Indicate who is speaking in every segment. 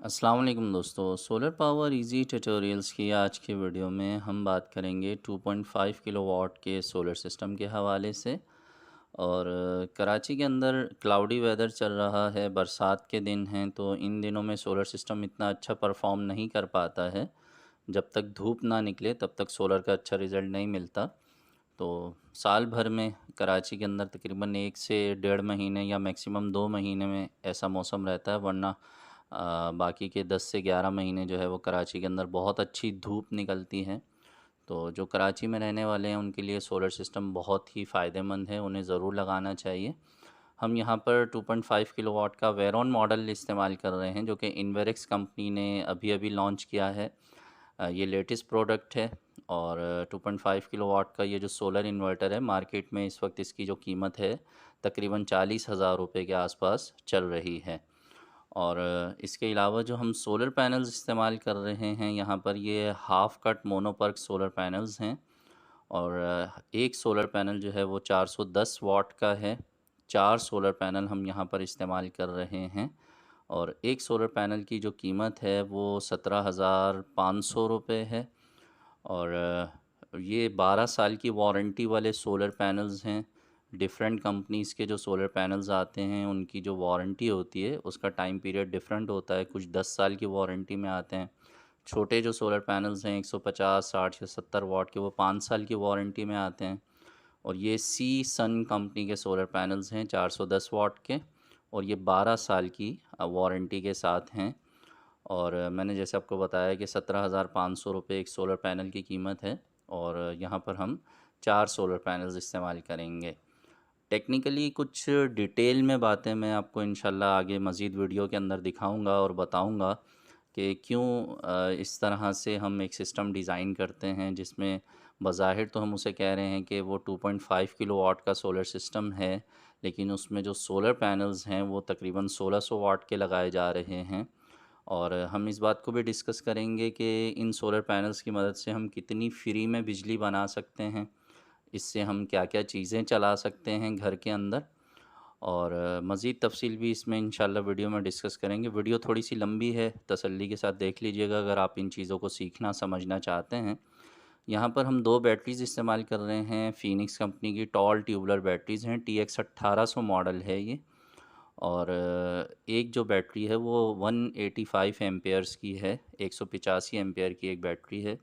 Speaker 1: अस्सलाम वालेकुम दोस्तों। सोलर पावर इजी ट्यूटोरियल्स की आज की वीडियो में हम बात करेंगे 2.5 किलोवाट के सोलर सिस्टम के हवाले से। और कराची के अंदर क्लाउडी वेदर चल रहा है, बरसात के दिन हैं, तो इन दिनों में सोलर सिस्टम इतना अच्छा परफॉर्म नहीं कर पाता है। जब तक धूप ना निकले तब तक सोलर का अच्छा रिज़ल्ट नहीं मिलता। तो साल भर में कराची के अंदर तकरीबन 1 से 1.5 महीने या मैक्सिमम 2 महीने में ऐसा मौसम रहता है, वरना बाकी के 10 से 11 महीने जो है वो कराची के अंदर बहुत अच्छी धूप निकलती है। तो जो कराची में रहने वाले हैं उनके लिए सोलर सिस्टम बहुत ही फ़ायदेमंद है, उन्हें ज़रूर लगाना चाहिए। हम यहाँ पर 2.5 किलोवाट का वेरॉन मॉडल इस्तेमाल कर रहे हैं, जो कि इन्वेरेक्स कंपनी ने अभी अभी लॉन्च किया है। ये लेटेस्ट प्रोडक्ट है। और 2.5 किलोवाट का ये जो सोलर इन्वर्टर है, मार्केट में इस वक्त इसकी जो कीमत है तकरीबन 40,000 रुपये के आसपास चल रही है। और इसके अलावा जो हम सोलर पैनल्स इस्तेमाल कर रहे हैं यहाँ पर, ये half cut mono PERC solar panels हैं। और एक सोलर पैनल जो है वो 410 वाट का है। 4 सोलर पैनल हम यहाँ पर इस्तेमाल कर रहे हैं। और एक सोलर पैनल की जो कीमत है वो 17,500 रुपये है। और ये 12 साल की वारंटी वाले सोलर पैनल्स हैं। डिफरेंट कंपनीज़ के जो सोलर पैनल्स आते हैं उनकी जो वारंटी होती है उसका टाइम पीरियड डिफरेंट होता है, कुछ 10 साल की वारंटी में आते हैं। छोटे जो सोलर पैनल्स हैं 150, 60 या 70 वाट के, वो 5 साल की वारंटी में आते हैं। और ये सी सन कंपनी के सोलर पैनल्स हैं 410 वाट के, और ये 12 साल की वारंटी के साथ हैं। और मैंने जैसे आपको बताया कि 17,500 रुपये एक सोलर पैनल की कीमत है। और यहाँ पर हम 4 सोलर पैनल्स इस्तेमाल करेंगे। टेक्निकली कुछ डिटेल में बातें मैं आपको इंशाल्लाह आगे मज़ीद वीडियो के अंदर दिखाऊंगा और बताऊंगा कि क्यों इस तरह से हम एक सिस्टम डिज़ाइन करते हैं, जिसमें बज़ाहिर तो हम उसे कह रहे हैं कि वो 2.5 किलोवाट का सोलर सिस्टम है, लेकिन उसमें जो सोलर पैनल्स हैं वो तकरीबन 1600 वाट के लगाए जा रहे हैं। और हम इस बात को भी डिस्कस करेंगे कि इन सोलर पैनल्स की मदद से हम कितनी फ्री में बिजली बना सकते हैं, इससे हम क्या-क्या चीज़ें चला सकते हैं घर के अंदर। और मज़ीद तफ़सील भी इसमें इंशाल्लाह वीडियो में डिस्कस करेंगे। वीडियो थोड़ी सी लंबी है, तसल्ली के साथ देख लीजिएगा अगर आप इन चीज़ों को सीखना समझना चाहते हैं। यहाँ पर हम 2 बैटरीज़ इस्तेमाल कर रहे हैं, फ़ीनिक्स कंपनी की टॉल ट्यूबुलर बैटरीज़ हैं, TX 1800 मॉडल है ये। और एक जो बैटरी है वो 185 एम्पेयर्स की है, 185 एम्पेयर की एक बैटरी है।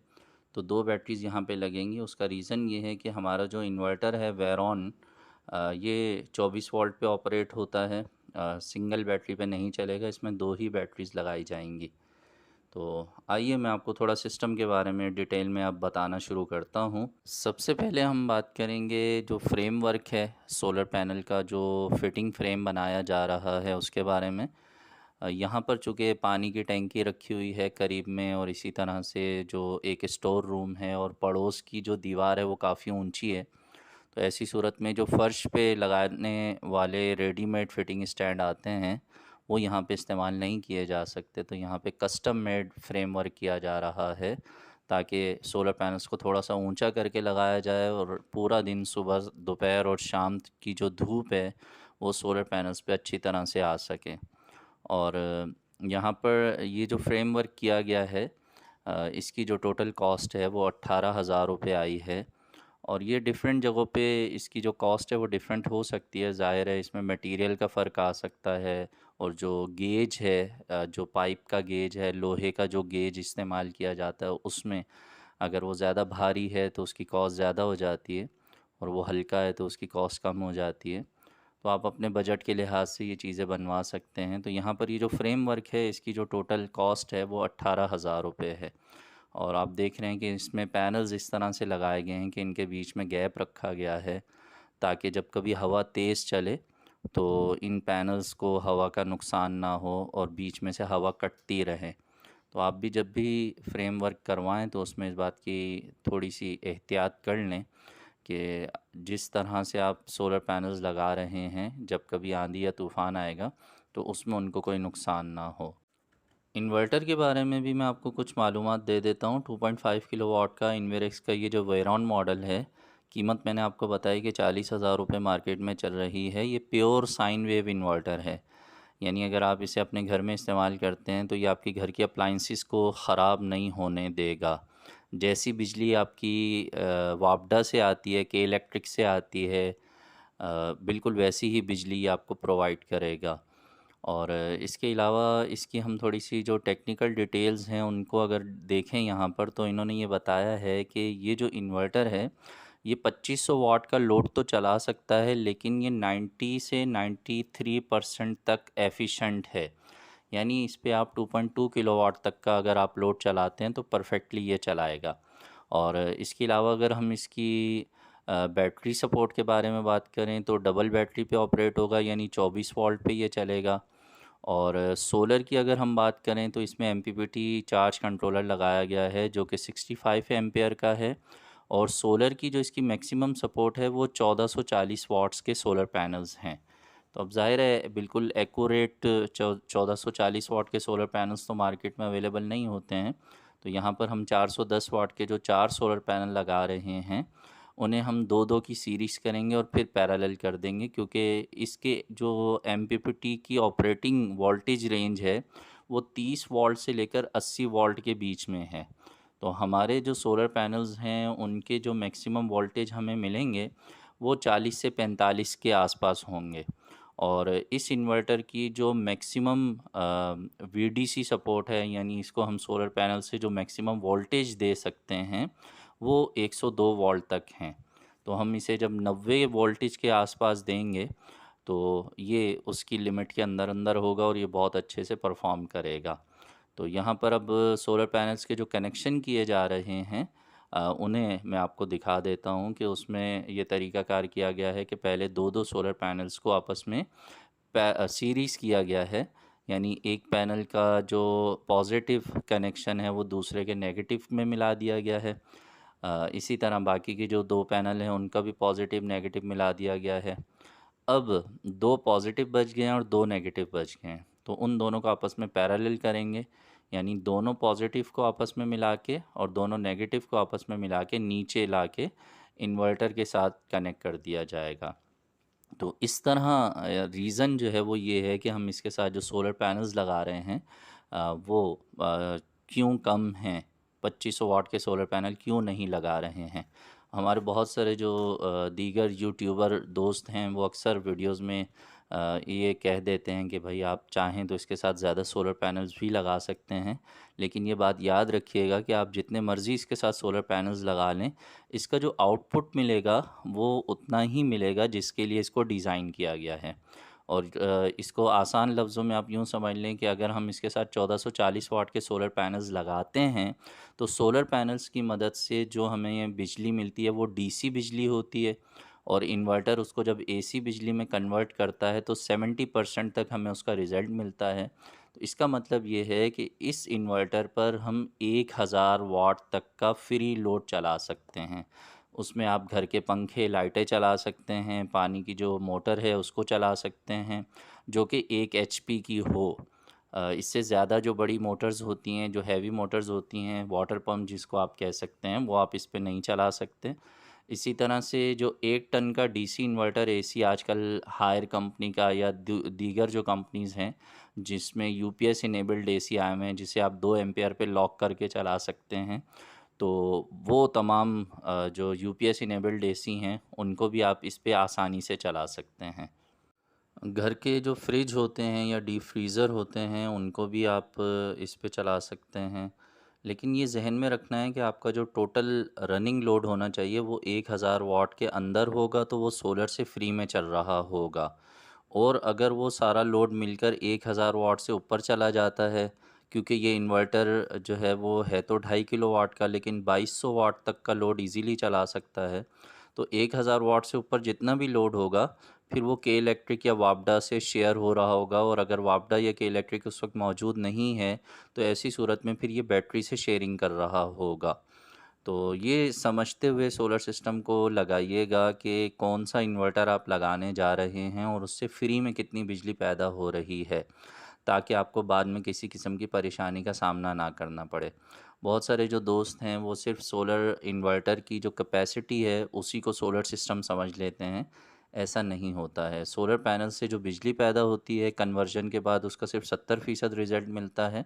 Speaker 1: तो 2 बैटरीज़ यहाँ पे लगेंगी। उसका रीज़न ये है कि हमारा जो इन्वर्टर है वेरॉन, ये 24 वोल्ट पे ऑपरेट होता है। सिंगल बैटरी पे नहीं चलेगा, इसमें 2 ही बैटरीज़ लगाई जाएंगी। तो आइए मैं आपको थोड़ा सिस्टम के बारे में डिटेल में अब बताना शुरू करता हूँ। सबसे पहले हम बात करेंगे जो फ्रेमवर्क है सोलर पैनल का, जो फिटिंग फ्रेम बनाया जा रहा है उसके बारे में। यहाँ पर चूँकि पानी की टैंकी रखी हुई है करीब में, और इसी तरह से जो एक स्टोर रूम है, और पड़ोस की जो दीवार है वो काफ़ी ऊंची है। तो ऐसी सूरत में जो फ़र्श पे लगाने वाले रेडीमेड फिटिंग स्टैंड आते हैं वो यहाँ पे इस्तेमाल नहीं किए जा सकते। तो यहाँ पे कस्टम मेड फ्रेमवर्क किया जा रहा है, ताकि सोलर पैनल्स को थोड़ा सा ऊंचा करके लगाया जाए और पूरा दिन सुबह, दोपहर और शाम की जो धूप है वो सोलर पैनल्स पे अच्छी तरह से आ सके। और यहाँ पर ये जो फ्रेमवर्क किया गया है, इसकी जो टोटल कॉस्ट है वो 18,000 रुपये आई है। और ये डिफरेंट जगहों पे इसकी जो कॉस्ट है वो डिफरेंट हो सकती है, ज़ाहिर है इसमें मटेरियल का फ़र्क आ सकता है। और जो गेज है, जो पाइप का गेज है, लोहे का जो गेज इस्तेमाल किया जाता है, उसमें अगर वो ज़्यादा भारी है तो उसकी कॉस्ट ज़्यादा हो जाती है, और वो हल्का है तो उसकी कॉस्ट कम हो जाती है। तो आप अपने बजट के लिहाज से ये चीज़ें बनवा सकते हैं। तो यहाँ पर ये जो फ्रेमवर्क है इसकी जो टोटल कॉस्ट है वो 18,000 रुपये है। और आप देख रहे हैं कि इसमें पैनल्स इस तरह से लगाए गए हैं कि इनके बीच में गैप रखा गया है, ताकि जब कभी हवा तेज़ चले तो इन पैनल्स को हवा का नुकसान ना हो और बीच में से हवा कटती रहे। तो आप भी जब भी फ्रेमवर्क करवाएं तो उसमें इस बात की थोड़ी सी एहतियात कर लें कि जिस तरह से आप सोलर पैनल्स लगा रहे हैं, जब कभी आंधी या तूफ़ान आएगा तो उसमें उनको कोई नुकसान ना हो। इन्वर्टर के बारे में भी मैं आपको कुछ मालूमात दे देता हूँ। 2.5 किलोवाट का इन्वेरेक्स का ये जो वेरॉन मॉडल है, कीमत मैंने आपको बताई कि 40,000 रुपये मार्केट में चल रही है। ये प्योर साइन वेव इन्वर्टर है। यानी अगर आप इसे अपने घर में इस्तेमाल करते हैं तो ये आपके घर की अप्लाइंसिस को ख़राब नहीं होने देगा। जैसी बिजली आपकी वापडा से आती है, के इलेक्ट्रिक से आती है, बिल्कुल वैसी ही बिजली ये आपको प्रोवाइड करेगा। और इसके अलावा इसकी हम थोड़ी सी जो टेक्निकल डिटेल्स हैं उनको अगर देखें यहाँ पर, तो इन्होंने ये बताया है कि ये जो इन्वर्टर है ये 2500 वाट का लोड तो चला सकता है, लेकिन ये 90 से 93% तक एफिशिएंट है। यानी इस पे आप 2.2 किलोवाट तक का अगर आप लोड चलाते हैं तो परफेक्टली ये चलाएगा। और इसके अलावा अगर हम इसकी बैटरी सपोर्ट के बारे में बात करें तो डबल बैटरी पे ऑपरेट होगा, यानी 24 वोल्ट पे ये चलेगा। और सोलर की अगर हम बात करें तो इसमें एमपीपीटी चार्ज कंट्रोलर लगाया गया है जो कि 65 एम्पेयर का है। और सोलर की जो इसकी मैक्सिमम सपोर्ट है वो 1440 वाट्स के सोलर पैनल्स हैं। तो अब ज़ाहिर है बिल्कुल एक्यूरेट 1440 वाट के सोलर पैनल्स तो मार्केट में अवेलेबल नहीं होते हैं। तो यहाँ पर हम 410 वाट के जो 4 सोलर पैनल लगा रहे हैं उन्हें हम दो दो की सीरीज़ करेंगे और फिर पैरेलल कर देंगे, क्योंकि इसके जो एमपीपीटी की ऑपरेटिंग वोल्टेज रेंज है वो 30 वोल्ट से लेकर 80 वोल्ट के बीच में है। तो हमारे जो सोलर पैनल्स हैं उनके जो मैक्सिमम वोल्टेज हमें मिलेंगे वो 40 से 45 के आसपास होंगे। और इस इन्वर्टर की जो मैक्सिमम वीडीसी सपोर्ट है, यानी इसको हम सोलर पैनल से जो मैक्सिमम वोल्टेज दे सकते हैं वो 102 वोल्ट तक हैं। तो हम इसे जब 90 वोल्टेज के आसपास देंगे तो ये उसकी लिमिट के अंदर अंदर होगा और ये बहुत अच्छे से परफॉर्म करेगा। तो यहाँ पर अब सोलर पैनल्स के जो कनेक्शन किए जा रहे हैं उन्हें मैं आपको दिखा देता हूँ कि उसमें ये तरीकाकार किया गया है कि पहले दो दो सोलर पैनल्स को आपस में सीरीज़ किया गया है। यानी एक पैनल का जो पॉजिटिव कनेक्शन है वो दूसरे के नेगेटिव में मिला दिया गया है। इसी तरह बाकी के जो दो पैनल हैं उनका भी पॉजिटिव नेगेटिव मिला दिया गया है। अब दो पॉजिटिव बच गए हैं और दो नेगेटिव बच गए हैं, तो उन दोनों को आपस में पैरेलल करेंगे। यानी दोनों पॉजिटिव को आपस में मिला के और दोनों नेगेटिव को आपस में मिला के नीचे ला के इन्वर्टर के साथ कनेक्ट कर दिया जाएगा। तो इस तरह रीज़न जो है वो ये है कि हम इसके साथ जो सोलर पैनल्स लगा रहे हैं वो क्यों कम हैं, 2500 वाट के सोलर पैनल क्यों नहीं लगा रहे हैं। हमारे बहुत सारे जो दीगर यूट्यूबर दोस्त हैं वो अक्सर वीडियोस में ये कह देते हैं कि भाई आप चाहें तो इसके साथ ज़्यादा सोलर पैनल्स भी लगा सकते हैं, लेकिन ये बात याद रखिएगा कि आप जितने मर्ज़ी इसके साथ सोलर पैनल्स लगा लें, इसका जो आउटपुट मिलेगा वो उतना ही मिलेगा जिसके लिए इसको डिज़ाइन किया गया है। और इसको आसान लफ्ज़ों में आप यूँ समझ लें कि अगर हम इसके साथ 1440 वाट के सोलर पैनल्स लगाते हैं तो सोलर पैनल्स की मदद से जो हमें ये बिजली मिलती है वो डीसी बिजली होती है। और इन्वर्टर उसको जब एसी बिजली में कन्वर्ट करता है तो 70% तक हमें उसका रिज़ल्ट मिलता है। तो इसका मतलब ये है कि इस इन्वर्टर पर हम 1000 वाट तक का फ्री लोड चला सकते हैं। उसमें आप घर के पंखे लाइटें चला सकते हैं, पानी की जो मोटर है उसको चला सकते हैं जो कि 1 HP की हो। इससे ज़्यादा जो बड़ी मोटर्स होती हैं, जो हैवी मोटर्स होती हैं, वाटर पंप जिसको आप कह सकते हैं, वो आप इस पे नहीं चला सकते। इसी तरह से जो 1 टन का डीसी इन्वर्टर एसी आजकल हायर कंपनी का या दीगर जो कंपनीज़ हैं जिसमें यूपीएस इनेबल्ड एसी आए हुए हैं जिसे आप 2 एम्पेयर पे लॉक करके चला सकते हैं, तो वो तमाम जो यूपीएस इनेबल्ड एसी हैं उनको भी आप इस पे आसानी से चला सकते हैं। घर के जो फ्रिज होते हैं या डीप फ्रीज़र होते हैं उनको भी आप इस पे चला सकते हैं, लेकिन ये जहन में रखना है कि आपका जो टोटल रनिंग लोड होना चाहिए वो 1000 वाट के अंदर होगा, तो वो सोलर से फ्री में चल रहा होगा। और अगर वो सारा लोड मिलकर 1000 वाट से ऊपर चला जाता है, क्योंकि ये इन्वर्टर जो है वो है तो 2.5 किलोवाट का लेकिन 2200 वाट तक का लोड इजीली चला सकता है। तो 1000 वाट से ऊपर जितना भी लोड होगा फिर वो के इलेक्ट्रिक या वापडा से शेयर हो रहा होगा, और अगर वापडा या के इलेक्ट्रिक उस वक्त मौजूद नहीं है तो ऐसी सूरत में फिर ये बैटरी से शेयरिंग कर रहा होगा। तो ये समझते हुए सोलर सिस्टम को लगाइएगा कि कौन सा इन्वर्टर आप लगाने जा रहे हैं और उससे फ्री में कितनी बिजली पैदा हो रही है, ताकि आपको बाद में किसी किस्म की परेशानी का सामना ना करना पड़े। बहुत सारे जो दोस्त हैं वो सिर्फ सोलर इन्वर्टर की जो कैपेसिटी है उसी को सोलर सिस्टम समझ लेते हैं। ऐसा नहीं होता है। सोलर पैनल से जो बिजली पैदा होती है कन्वर्जन के बाद उसका सिर्फ 70% रिजल्ट मिलता है।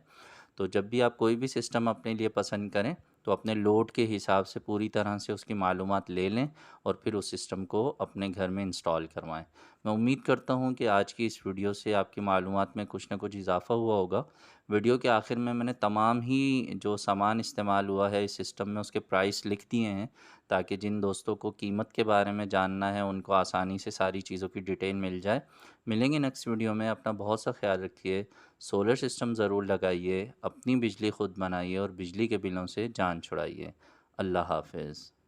Speaker 1: तो जब भी आप कोई भी सिस्टम अपने लिए पसंद करें तो अपने लोड के हिसाब से पूरी तरह से उसकी मालूमात ले लें और फिर उस सिस्टम को अपने घर में इंस्टॉल करवाएं। मैं उम्मीद करता हूं कि आज की इस वीडियो से आपकी मालूमात में कुछ ना कुछ इजाफ़ा हुआ होगा। वीडियो के आखिर में मैंने तमाम ही जो सामान इस्तेमाल हुआ है इस सिस्टम में उसके प्राइस लिख दिए हैं, ताकि जिन दोस्तों को कीमत के बारे में जानना है उनको आसानी से सारी चीज़ों की डिटेल मिल जाए। मिलेंगे नेक्स्ट वीडियो में। अपना बहुत सा ख्याल रखिए। सोलर सिस्टम ज़रूर लगाइए, अपनी बिजली खुद बनाइए और बिजली के बिलों से जान छुड़ाइए। अल्लाह हाफ़िज़।